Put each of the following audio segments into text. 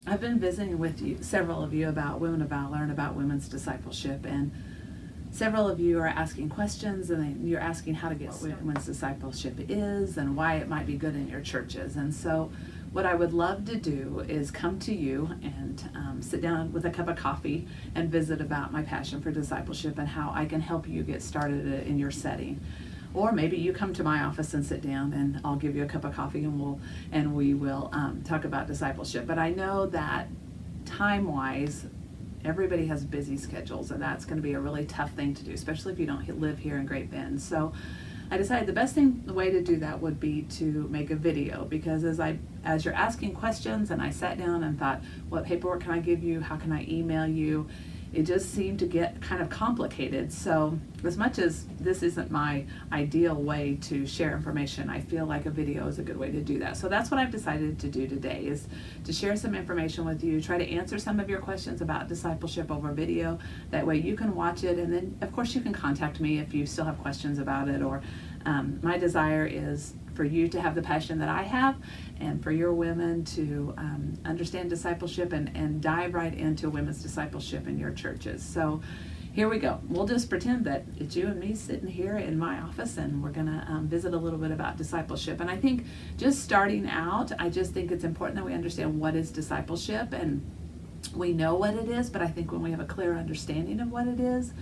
I've been visiting with you, several of you, about Women of Valor and about women's discipleship, and several of you are asking questions, and you're asking how to get what women's discipleship is and why it might be good in your churches. And so what I would love to do is come to you and sit down with a cup of coffee and visit about my passion for discipleship and how I can help you get started in your setting. Or maybe you come to my office and sit down, and I'll give you a cup of coffee, and we will talk about discipleship. But I know that time-wise, everybody has busy schedules, and that's going to be a really tough thing to do, especially if you don't live here in Great Bend. So I decided the way to do that would be to make a video, because as you're asking questions, and I sat down and thought, what paperwork can I give you? How can I email you? It just seemed to get kind of complicated. So as much as this isn't my ideal way to share information, I feel like a video is a good way to do that. So that's what I've decided to do today, is to share some information with you, try to answer some of your questions about discipleship over video. That way you can watch it, and then of course you can contact me if you still have questions about it. Or my desire is for you to have the passion that I have, and for your women to understand discipleship and dive right into women's discipleship in your churches. So here we go. We'll just pretend that it's you and me sitting here in my office, and we're going to visit a little bit about discipleship. And I think just starting out, I just think it's important that we understand what is discipleship. And we know what it is, but I think when we have a clear understanding of what it is,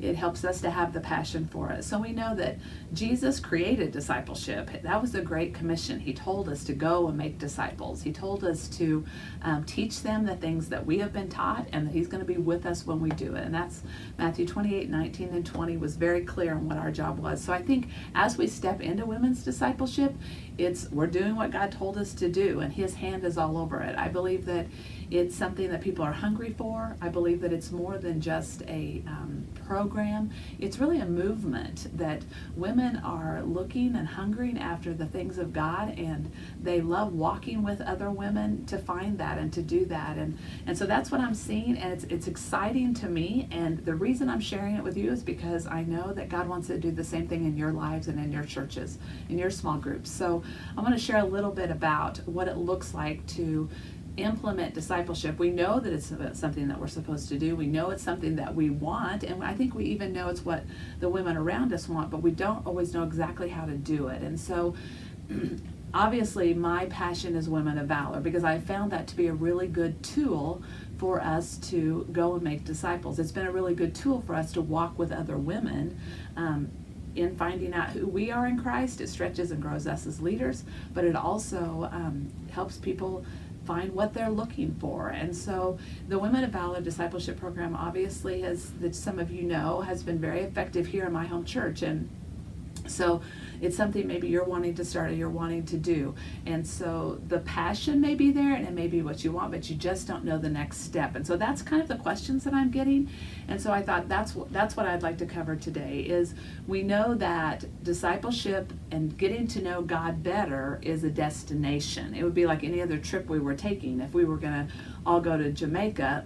it helps us to have the passion for it. So we know that Jesus created discipleship. That was the Great Commission. He told us to go and make disciples. He told us to teach them the things that we have been taught, and that he's going to be with us when we do it. And that's Matthew 28, 19, and 20 was very clear on what our job was. So I think as we step into women's discipleship, we're doing what God told us to do, and his hand is all over it. I believe that it's something that people are hungry for. I believe that it's more than just a program. It's really a movement that women are looking and hungering after the things of God, and they love walking with other women to find that and to do that. And so that's what I'm seeing, and it's exciting to me. And the reason I'm sharing it with you is because I know that God wants to do the same thing in your lives and in your churches, in your small groups. So I want to share a little bit about what it looks like to implement discipleship. We know that it's something that we're supposed to do. We know it's something that we want, and I think we even know it's what the women around us want, but we don't always know exactly how to do it. And so obviously my passion is Women of Valor, because I found that to be a really good tool for us to go and make disciples. It's been a really good tool for us to walk with other women in finding out who we are in Christ. It stretches and grows us as leaders, but it also helps people find what they're looking for. And so the Women of Valor Discipleship Program, obviously, that some of you know, has been very effective here in my home church. And so it's something maybe you're wanting to start or you're wanting to do. And so the passion may be there, and it may be what you want, but you just don't know the next step. And so that's kind of the questions that I'm getting. And so I thought that's what I'd like to cover today. Is we know that discipleship and getting to know God better is a destination. It would be like any other trip we were taking. If we were going to all go to Jamaica,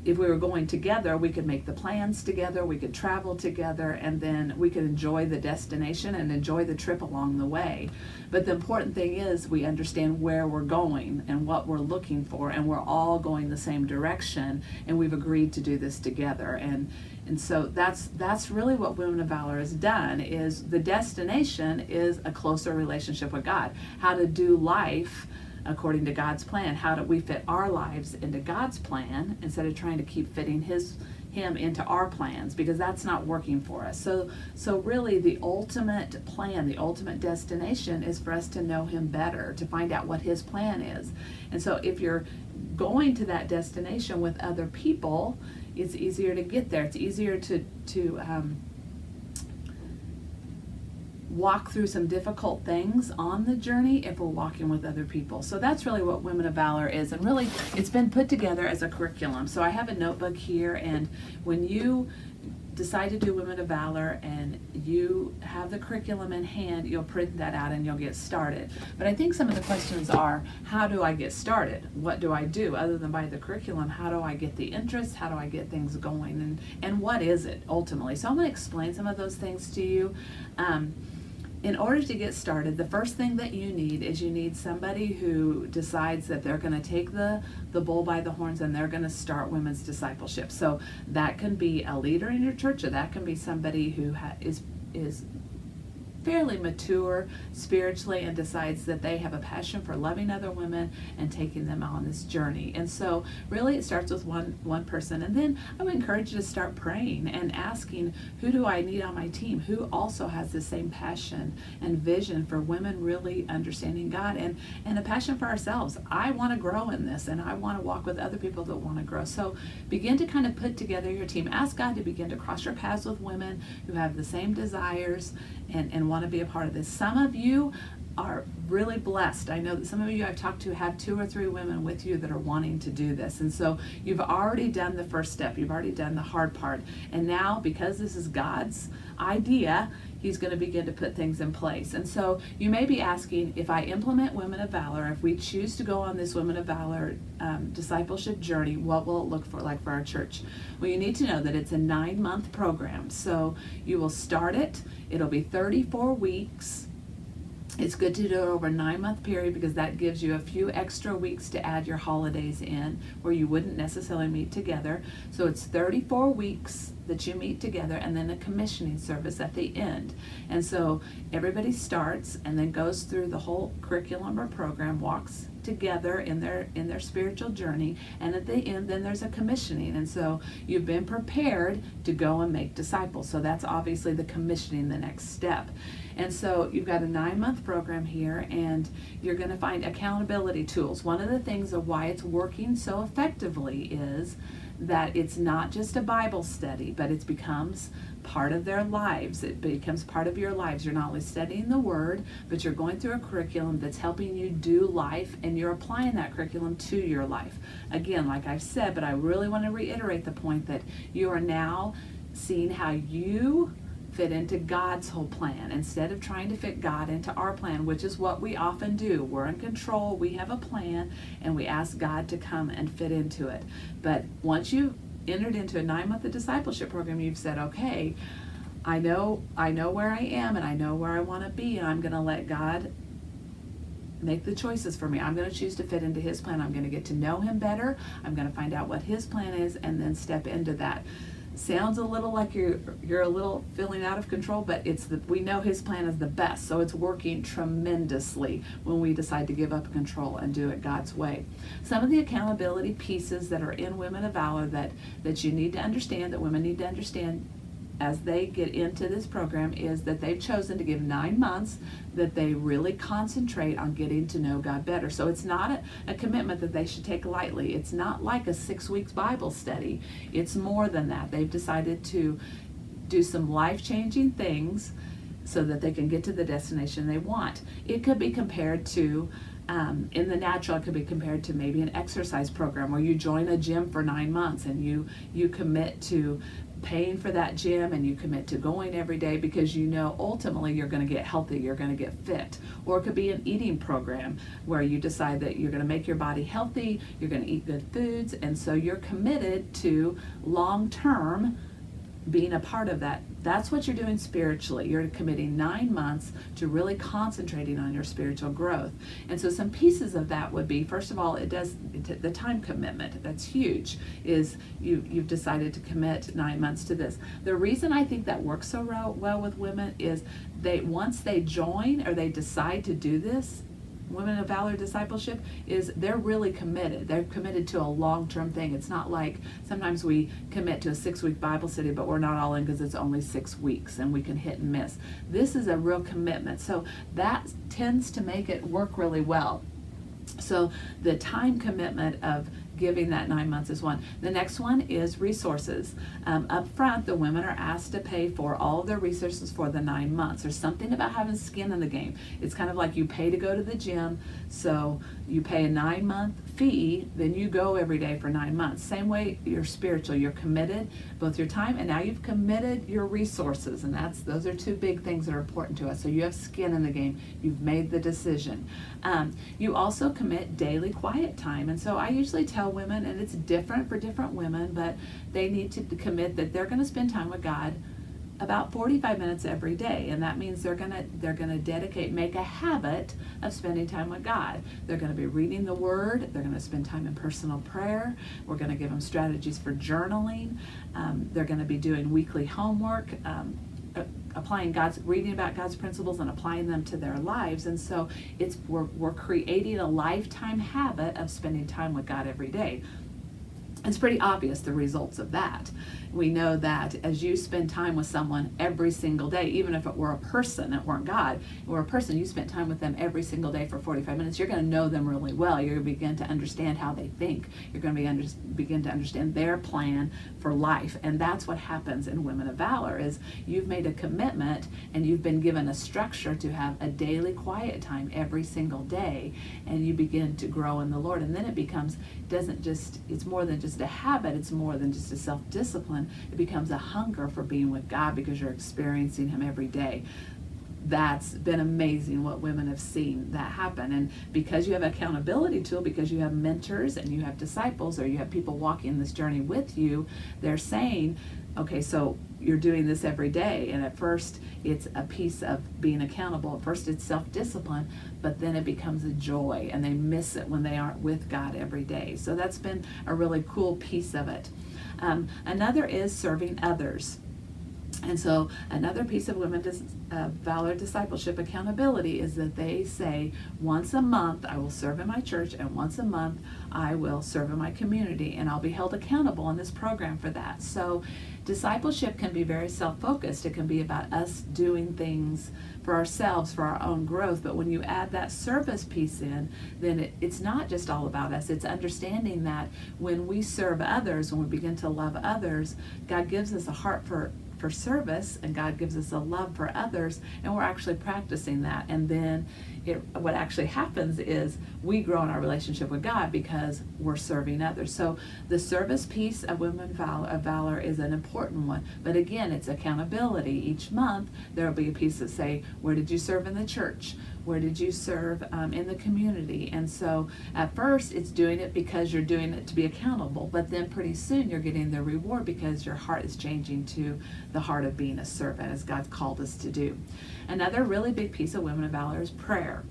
if we were going together, we could make the plans together, we could travel together, and then we could enjoy the destination and enjoy the trip along the way. But the important thing is we understand where we're going and what we're looking for, and we're all going the same direction, and we've agreed to do this together. And so that's really what Women of Valor has done. Is the destination is a closer relationship with God. How to do life according to God's plan. How do we fit our lives into God's plan instead of trying to keep fitting him into our plans, because that's not working for us. So really the ultimate plan, the ultimate destination is for us to know him better, to find out what his plan is. And so if you're going to that destination with other people, it's easier to get there. It's easier to walk through some difficult things on the journey if we're walking with other people. So that's really what Women of Valor is, and really it's been put together as a curriculum. So I have a notebook here, and when you decide to do Women of Valor and you have the curriculum in hand, you'll print that out and you'll get started. But I think some of the questions are, how do I get started? What do I do other than buy the curriculum? How do I get the interest? How do I get things going? And what is it ultimately? So I'm going to explain some of those things to you. in order to get started, the first thing that you need somebody who decides that they're going to take the bull by the horns and they're going to start women's discipleship. So that can be a leader in your church, or that can be somebody who is fairly mature spiritually and decides that they have a passion for loving other women and taking them on this journey. And so really it starts with one person. And then I would encourage you to start praying and asking, who do I need on my team who also has the same passion and vision for women really understanding God, and a passion for ourselves. I want to grow in this, and I want to walk with other people that want to grow. So begin to kind of put together your team. Ask God to begin to cross your paths with women who have the same desires and want to be a part of this. Some of you are really blessed. I know that some of you I've talked to have 2 or 3 women with you that are wanting to do this. And so you've already done the first step. You've already done the hard part. And now, because this is God's idea, He's going to begin to put things in place. And so you may be asking, if I implement Women of Valor, if we choose to go on this Women of Valor discipleship journey, what will it look like for our church? Well, you need to know that it's a 9-month program. So you will start it. It'll be 34 weeks. It's good to do it over a 9-month period because that gives you a few extra weeks to add your holidays in where you wouldn't necessarily meet together. So it's 34 weeks that you meet together, and then a commissioning service at the end. And so everybody starts and then goes through the whole curriculum or program, walks together in their spiritual journey, and at the end then there's a commissioning. And so you've been prepared to go and make disciples. So that's obviously the commissioning, the next step. And so you've got a 9-month program here, and you're going to find accountability tools. One of the things of why it's working so effectively is that it's not just a Bible study, but it becomes part of their lives. It becomes part of your lives. You're not only studying the Word, but you're going through a curriculum that's helping you do life, and you're applying that curriculum to your life. Again, like I've said, but I really want to reiterate the point that you are now seeing how you fit into God's whole plan instead of trying to fit God into our plan, which is what we often do. We're in control, we have a plan, and we ask God to come and fit into it. But once you've entered into a 9-month discipleship program, you've said, okay, I know where I am and I know where I want to be, and I'm going to let God make the choices for me. I'm going to choose to fit into His plan. I'm going to get to know Him better. I'm going to find out what His plan is and then step into that. Sounds a little like you're a little feeling out of control, but we know His plan is the best, so it's working tremendously when we decide to give up control and do it God's way. Some of the accountability pieces that are in Women of Valor that you need to understand, that women need to understand as they get into this program, is that they've chosen to give 9 months that they really concentrate on getting to know God better. So it's not a commitment that they should take lightly. It's not like a 6 weeks Bible study. It's more than that. They've decided to do some life-changing things so that they can get to the destination they want. It could be compared to in the natural, it could be compared to maybe an exercise program where you join a gym for 9 months and you commit to paying for that gym, and you commit to going every day because you know ultimately you're going to get healthy, you're going to get fit. Or it could be an eating program where you decide that you're going to make your body healthy, you're going to eat good foods, and so you're committed to long-term being a part of that. That's what you're doing spiritually. You're committing 9 months to really concentrating on your spiritual growth. And so some pieces of that would be, first of all, the time commitment. That's huge, is you've decided to commit 9 months to this. The reason I think that works so well with women is once they join or they decide to do this, Women of Valor discipleship, is they're really committed. They're committed to a long-term thing. It's not like sometimes we commit to a 6-week Bible study, but we're not all in because it's only 6 weeks and we can hit and miss. This is a real commitment. So that tends to make it work really well. So the time commitment of giving that 9 months is one. The next one is resources. Up front, the women are asked to pay for all of their resources for the 9 months. There's something about having skin in the game. It's kind of like you pay to go to the gym, so you pay a 9-month fee, then you go every day for 9 months. Same way you're spiritual. You're committed, both your time, and now you've committed your resources, and those are 2 big things that are important to us. So you have skin in the game. You've made the decision. You also commit daily quiet time, and so I usually tell women, and it's different for different women, but they need to commit that they're going to spend time with God about 45 minutes every day. And that means they're gonna make a habit of spending time with God. They're gonna be reading the Word. They're gonna spend time in personal prayer. We're gonna give them strategies for journaling. They're gonna be doing weekly homework, reading about God's principles and applying them to their lives. And so we're creating a lifetime habit of spending time with God every day. It's pretty obvious the results of that. We know that as you spend time with someone every single day, even if it were a person, it weren't God, it were a person, you spent time with them every single day for 45 minutes, you're going to know them really well. You're going to begin to understand how they think. You're going to begin to understand their plan for life. And that's what happens in Women of Valor, is you've made a commitment and you've been given a structure to have a daily quiet time every single day, and you begin to grow in the Lord. And then it's more than just a habit, it's more than just a self-discipline. It becomes a hunger for being with God because you're experiencing Him every day. That's been amazing what women have seen that happen. And because you have an accountability tool, because you have mentors and you have disciples, or you have people walking this journey with you, they're saying, okay, so you're doing this every day, and at first it's a piece of being accountable. At first it's self-discipline, but then it becomes a joy, and they miss it when they aren't with God every day. So that's been a really cool piece of it. Another is serving others. And so another piece of Women Valor Discipleship accountability is that they say, once a month I will serve in my church, and once a month I will serve in my community, and I'll be held accountable in this program for that. So discipleship can be very self-focused. It can be about us doing things for ourselves, for our own growth. But when you add that service piece in, then it's not just all about us. It's understanding that when we serve others, when we begin to love others, God gives us a heart for service, and God gives us a love for others, and we're actually practicing that. And then what actually happens is we grow in our relationship with God because we're serving others. So the service piece of Women of Valor is an important one. But again, it's accountability. Each month there will be a piece that say, where did you serve in the church? Where did you serve in the community? And so at first it's doing it because you're doing it to be accountable, but then pretty soon you're getting the reward because your heart is changing to the heart of being a servant, as God's called us to do. Another really big piece of Women of Valor is prayer.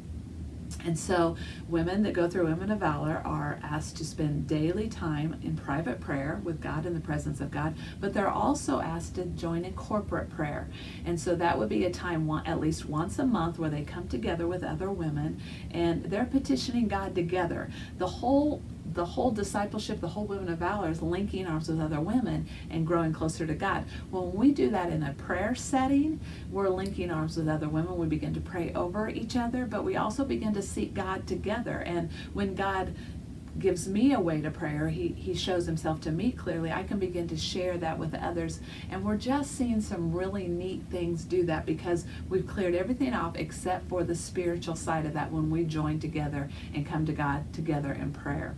And so women that go through Women of Valor are asked to spend daily time in private prayer with God, in the presence of God, but they're also asked to join in corporate prayer. And so that would be a time at least once a month where they come together with other women and they're petitioning God together. The whole discipleship, the whole Women of Valor is linking arms with other women and growing closer to God. When we do that in a prayer setting, we're linking arms with other women. We begin to pray over each other, but we also begin to seek God together. And when God gives me a way to pray, or he shows Himself to me clearly, I can begin to share that with others. And we're just seeing some really neat things do that because we've cleared everything off except for the spiritual side of that when we join together and come to God together in prayer.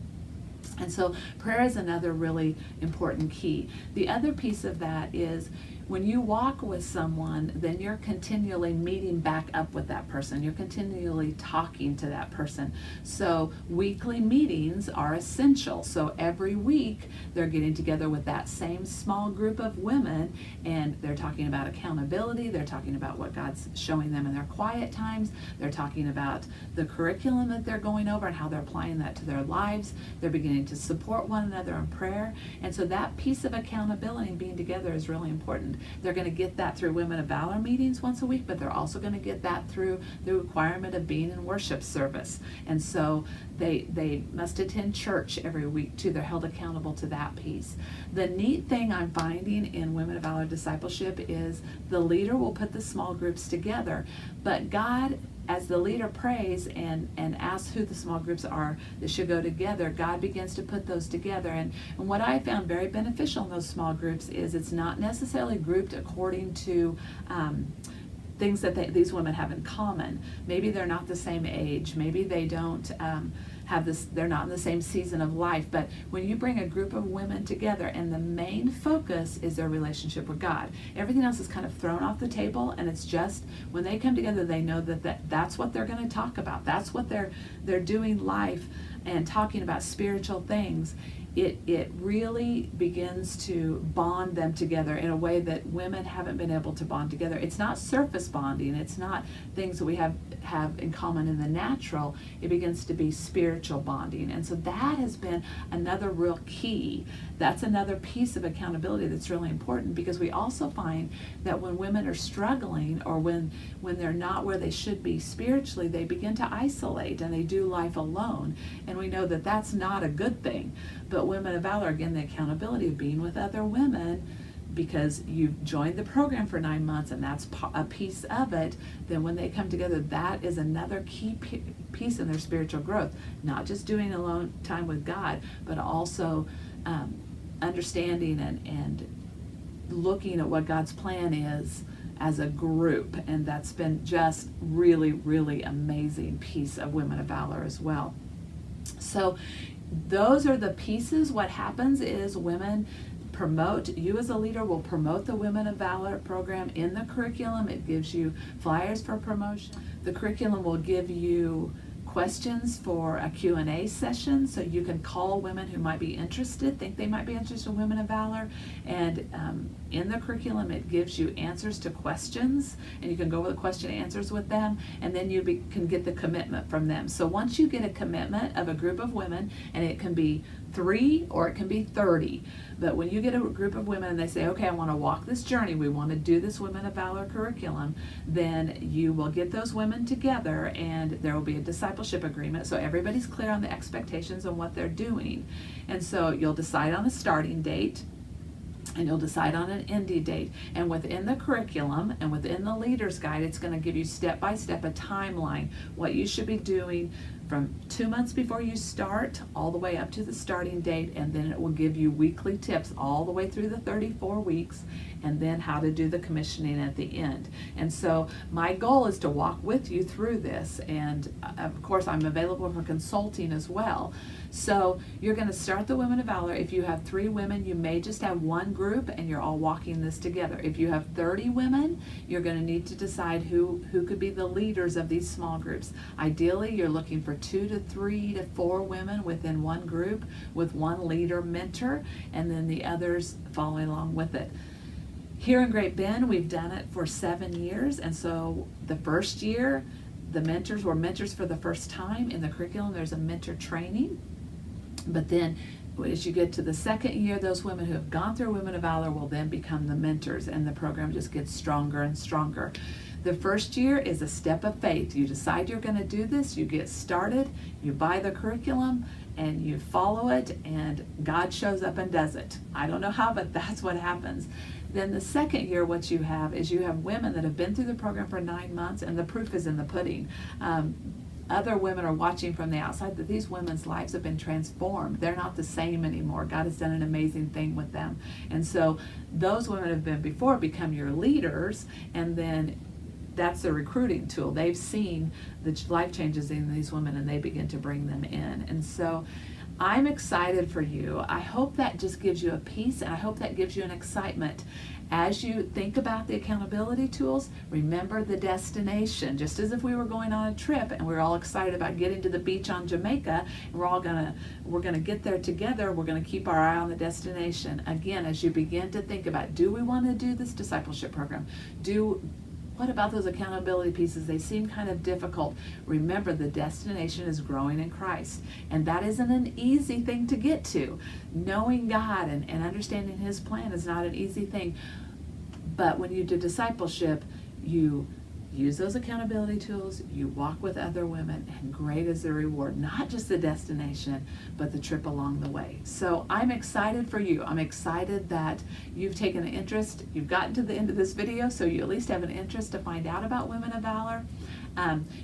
And so prayer is another really important key. The other piece of that is when you walk with someone, then you're continually meeting back up with that person. You're continually talking to that person. So weekly meetings are essential. So every week they're getting together with that same small group of women, and they're talking about accountability. They're talking about what God's showing them in their quiet times. They're talking about the curriculum that they're going over and how they're applying that to their lives. They're beginning to support one another in prayer. And so that piece of accountability and being together is really important. They're going to get that through Women of Valor meetings once a week, but they're also going to get that through the requirement of being in worship service. And so they must attend church every week too. They're held accountable to that piece. The neat thing I'm finding in Women of Valor discipleship is the leader will put the small groups together, but God, as the leader prays and asks who the small groups are that should go together, God begins to put those together. And what I found very beneficial in those small groups is it's not necessarily grouped according to things that these women have in common. Maybe they're not the same age. Maybe they don't they're not in the same season of life. But when you bring a group of women together and the main focus is their relationship with God, everything else is kind of thrown off the table, and it's just when they come together, they know that's what they're going to talk about. That's what they're doing life and talking about spiritual things. it really begins to bond them together in a way that women haven't been able to bond together. It's not surface bonding. It's not things that we have in common in the natural. It begins to be spiritual bonding. And so that has been another real key. That's another piece of accountability that's really important, because we also find that when women are struggling, or when they're not where they should be spiritually, they begin to isolate and they do life alone. And we know that that's not a good thing. But Women of Valor, again, the accountability of being with other women, because you've joined the program for 9 months and that's a piece of it, then when they come together, that is another key piece in their spiritual growth. Not just doing alone time with God, but also understanding and looking at what God's plan is as a group. And that's been just really, really amazing piece of Women of Valor as well. So those are the pieces. What happens is women promote, you as a leader will promote the Women of Valor program in the curriculum. It gives you flyers for promotion. The curriculum will give you questions for a Q&A session, so you can call women who might be interested, think they might be interested in Women of Valor, and in the curriculum it gives you answers to questions, and you can go over the question answers with them, and then you can get the commitment from them. So once you get a commitment of a group of women, and it can be 3 or it can be 30, but when you get a group of women and they say, okay, I want to walk this journey, we want to do this Women of Valor curriculum, then you will get those women together and there will be a discipleship agreement, so everybody's clear on the expectations and what they're doing. And so you'll decide on a starting date, and you'll decide on an ending date. And within the curriculum and within the leader's guide, it's going to give you step by step a timeline, what you should be doing from 2 months before you start all the way up to the starting date, and then it will give you weekly tips all the way through the 34 weeks, and then how to do the commissioning at the end. And so my goal is to walk with you through this, and of course I'm available for consulting as well. So you're going to start the Women of Valor. If you have 3 women, you may just have one group and you're all walking this together. If you have 30 women, you're going to need to decide who could be the leaders of these small groups. Ideally, you're looking for 2 to 3 to 4 women within one group with one leader mentor, and then the others following along with it. Here in Great Bend, we've done it for 7 years, and so the first year, the mentors were mentors for the first time. In the curriculum, there's a mentor training. But then as you get to the second year, those women who have gone through Women of Valor will then become the mentors, and the program just gets stronger and stronger. The first year is a step of faith. You decide you're going to do this, you get started, you buy the curriculum, and you follow it, and God shows up and does it. I don't know how, but that's what happens. Then the second year, what you have is you have women that have been through the program for 9 months, and the proof is in the pudding. Other women are watching from the outside that these women's lives have been transformed. They're not the same anymore. God has done an amazing thing with them. And so those women have been before become your leaders, and then that's the recruiting tool. They've seen the life changes in these women and they begin to bring them in. And so I'm excited for you. I hope that just gives you a peace, and I hope that gives you an excitement. As you think about the accountability tools, remember the destination. Just as if we were going on a trip and we're all excited about getting to the beach on Jamaica, and we're gonna get there together, we're gonna keep our eye on the destination. Again, as you begin to think about, do we want to do this discipleship program? What about those accountability pieces? They seem kind of difficult. Remember, the destination is growing in Christ. And that isn't an easy thing to get to. Knowing God and understanding His plan is not an easy thing. But when you do discipleship, you use those accountability tools, you walk with other women, and great is the reward. Not just the destination, but the trip along the way. So I'm excited for you. I'm excited that you've taken an interest. You've gotten to the end of this video, so you at least have an interest to find out about Women of Valor.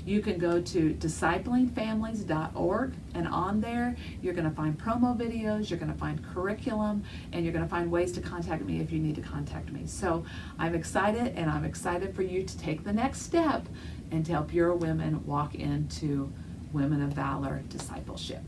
You can go to disciplingfamilies.org, and on there you're going to find promo videos, you're going to find curriculum, and you're going to find ways to contact me if you need to contact me. So I'm excited, and I'm excited for you to take the next step and to help your women walk into Women of Valor discipleship.